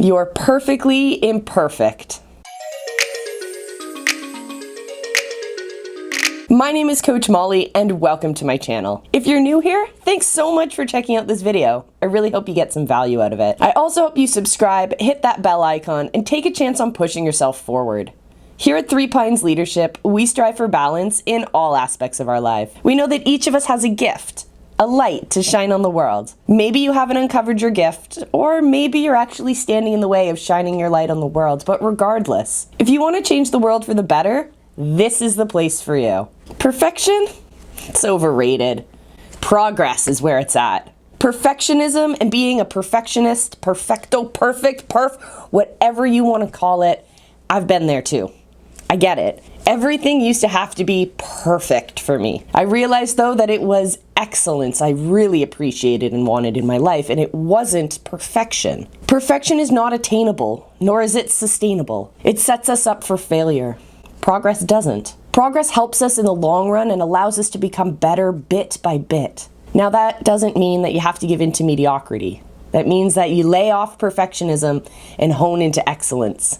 You're perfectly imperfect. My name is Coach Molly and welcome to my channel. If you're new here, thanks so much for checking out this video. I really hope you get some value out of it. I also hope you subscribe, hit that bell icon, and take a chance on pushing yourself forward. Here at 3 Pines Leadership, we strive for balance in all aspects of our life. We know that each of us has a gift, a light to shine on the world. Maybe you haven't uncovered your gift, or maybe you're actually standing in the way of shining your light on the world, but regardless, if you want to change the world for the better, this is the place for you. Perfection? It's overrated. Progress is where it's at. Perfectionism and being a perfectionist, perfecto, perfect, whatever you want to call it, I've been there too. I get it. Everything used to have to be perfect for me. I realized though that it was excellence I really appreciated and wanted in my life, and it wasn't perfection. Perfection is not attainable, nor is it sustainable. It sets us up for failure. Progress doesn't. Progress helps us in the long run and allows us to become better bit by bit. Now that doesn't mean that you have to give in to mediocrity. That means that you lay off perfectionism and hone into excellence,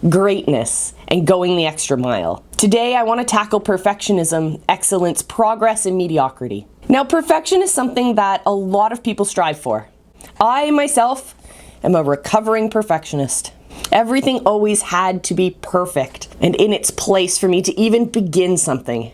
greatness, and going the extra mile. Today I want to tackle perfectionism, excellence, progress, and mediocrity. Now perfection is something that a lot of people strive for. I myself am a recovering perfectionist. Everything always had to be perfect and in its place for me to even begin something.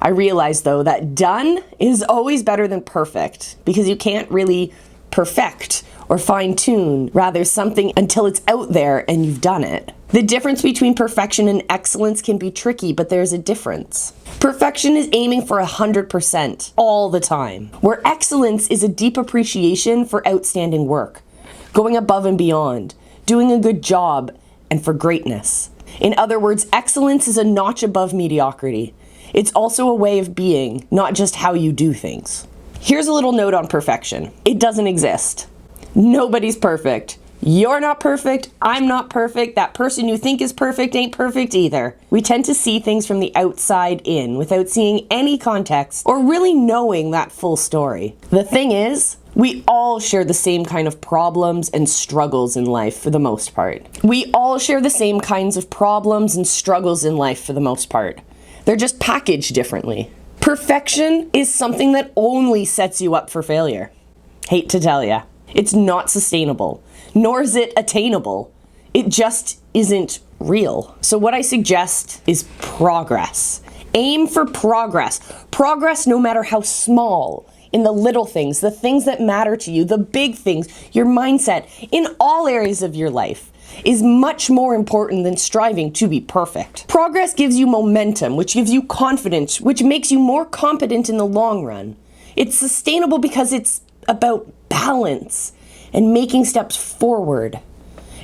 I realized though that done is always better than perfect, because you can't really perfect or fine-tune rather something until it's out there and you've done it. The difference between perfection and excellence can be tricky, but there's a difference. Perfection is aiming for 100% all the time, where excellence is a deep appreciation for outstanding work, going above and beyond, doing a good job, and for greatness. In other words, excellence is a notch above mediocrity. It's also a way of being, not just how you do things. Here's a little note on perfection. It doesn't exist. Nobody's perfect. You're not perfect, I'm not perfect, that person you think is perfect ain't perfect either. We tend to see things from the outside in without seeing any context or really knowing that full story. The thing is, we all share the same kind of problems and struggles in life for the most part. We all share the same kinds of problems and struggles in life for the most part. They're just packaged differently. Perfection is something that only sets you up for failure. Hate to tell ya. It's not sustainable, nor is it attainable. It just isn't real. So what I suggest is progress. Aim for progress. Progress no matter how small, in the little things, the things that matter to you, the big things, your mindset, in all areas of your life, is much more important than striving to be perfect. Progress gives you momentum, which gives you confidence, which makes you more competent in the long run. It's sustainable because it's about balance and making steps forward.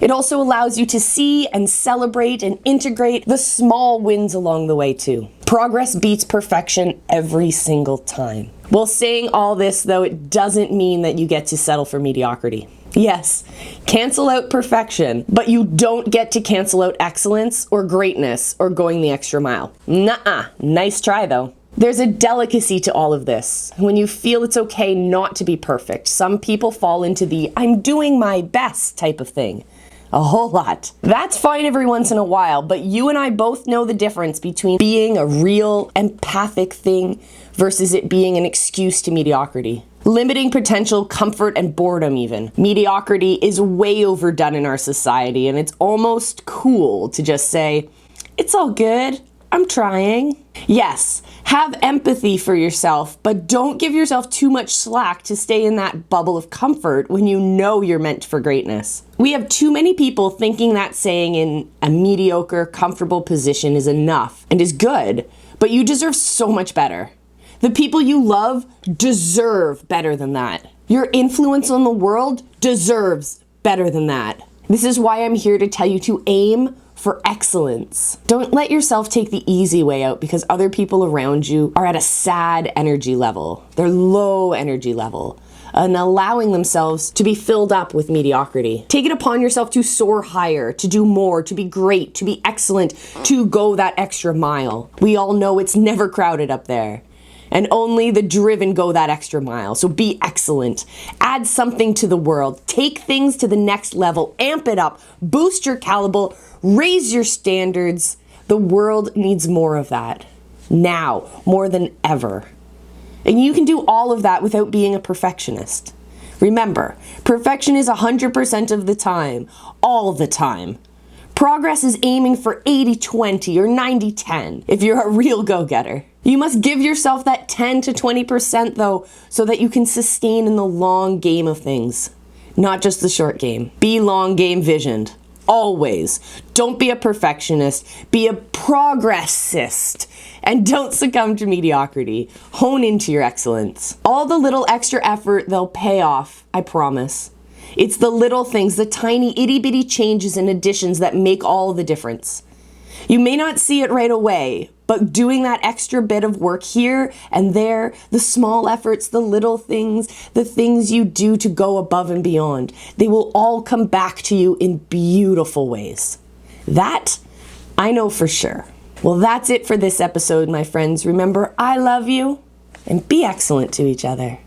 It also allows you to see and celebrate and integrate the small wins along the way too. Progress beats perfection every single time. While saying all this though, it doesn't mean that you get to settle for mediocrity. Yes, cancel out perfection, but you don't get to cancel out excellence or greatness or going the extra mile. Nuh-uh. Nice try though. There's a delicacy to all of this. When you feel it's okay not to be perfect, some people fall into the I'm doing my best type of thing. A whole lot. That's fine every once in a while, but you and I both know the difference between being a real empathic thing versus it being an excuse to mediocrity. Limiting potential, comfort, and boredom even. Mediocrity is way overdone in our society, and it's almost cool to just say, it's all good, I'm trying. Yes, have empathy for yourself, but don't give yourself too much slack to stay in that bubble of comfort when you know you're meant for greatness. We have too many people thinking that staying in a mediocre, comfortable position is enough and is good, but you deserve so much better. The people you love deserve better than that. Your influence on the world deserves better than that. This is why I'm here to tell you to aim for excellence. Don't let yourself take the easy way out because other people around you are at a sad energy level. They're low energy level and allowing themselves to be filled up with mediocrity. Take it upon yourself to soar higher, to do more, to be great, to be excellent, to go that extra mile. We all know it's never crowded up there. And only the driven go that extra mile. So be excellent. Add something to the world. Take things to the next level. Amp it up. Boost your caliber. Raise your standards. The world needs more of that. Now, more than ever. And you can do all of that without being a perfectionist. Remember, perfection is 100% of the time. All the time. Progress is aiming for 80-20 or 90-10 if you're a real go-getter. You must give yourself that 10 to 20% though, so that you can sustain in the long game of things, not just the short game. Be long game visioned, always. Don't be a perfectionist, be a progressist, and don't succumb to mediocrity. Hone into your excellence. All the little extra effort, they'll pay off, I promise. It's the little things, the tiny itty-bitty changes and additions that make all the difference. You may not see it right away, but doing that extra bit of work here and there, the small efforts, the little things, the things you do to go above and beyond, they will all come back to you in beautiful ways. That, I know for sure. Well, that's it for this episode, my friends. Remember, I love you, and be excellent to each other.